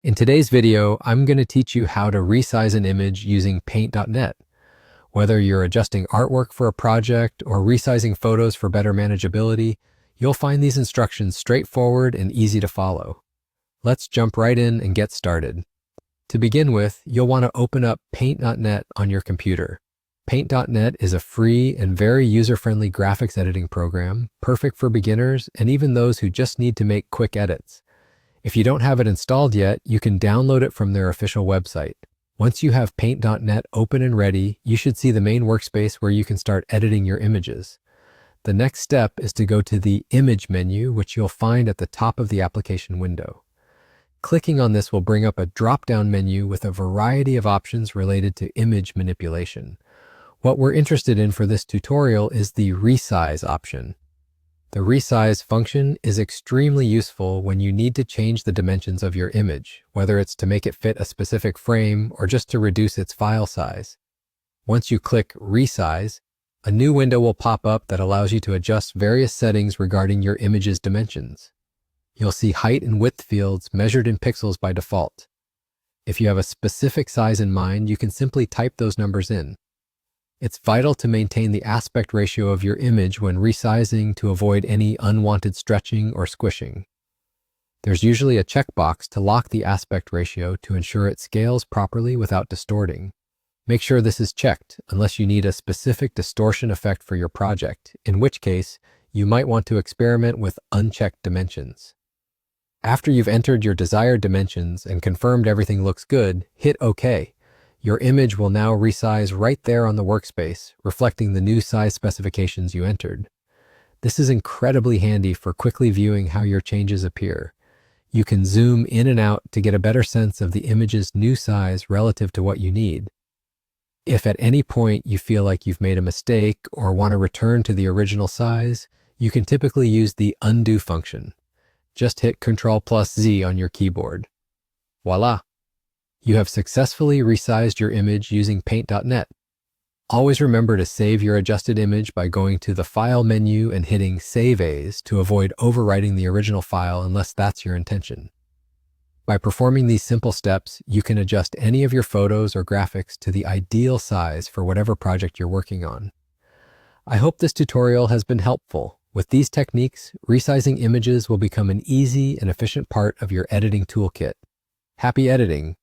In today's video, I'm going to teach you how to resize an image using Paint.net. Whether you're adjusting artwork for a project or resizing photos for better manageability, you'll find these instructions straightforward and easy to follow. Let's jump right in and get started. To begin with, you'll want to open up Paint.net on your computer. Paint.net is a free and very user-friendly graphics editing program, perfect for beginners and even those who just need to make quick edits. If you don't have it installed yet, you can download it from their official website. Once you have Paint.net open and ready, you should see the main workspace where you can start editing your images. The next step is to go to the Image menu, which you'll find at the top of the application window. Clicking on this will bring up a drop-down menu with a variety of options related to image manipulation. What we're interested in for this tutorial is the Resize option. The Resize function is extremely useful when you need to change the dimensions of your image, whether it's to make it fit a specific frame or just to reduce its file size. Once you click Resize, a new window will pop up that allows you to adjust various settings regarding your image's dimensions. You'll see height and width fields measured in pixels by default. If you have a specific size in mind, you can simply type those numbers in. It's vital to maintain the aspect ratio of your image when resizing to avoid any unwanted stretching or squishing. There's usually a checkbox to lock the aspect ratio to ensure it scales properly without distorting. Make sure this is checked unless you need a specific distortion effect for your project, in which case you might want to experiment with unchecked dimensions. After you've entered your desired dimensions and confirmed everything looks good, hit OK. Your image will now resize right there on the workspace, reflecting the new size specifications you entered. This is incredibly handy for quickly viewing how your changes appear. You can zoom in and out to get a better sense of the image's new size relative to what you need. If at any point you feel like you've made a mistake or want to return to the original size, you can typically use the undo function. Just hit Ctrl+Z on your keyboard. Voila! You have successfully resized your image using Paint.net. Always remember to save your adjusted image by going to the File menu and hitting Save As to avoid overwriting the original file unless that's your intention. By performing these simple steps, you can adjust any of your photos or graphics to the ideal size for whatever project you're working on. I hope this tutorial has been helpful. With these techniques, resizing images will become an easy and efficient part of your editing toolkit. Happy editing!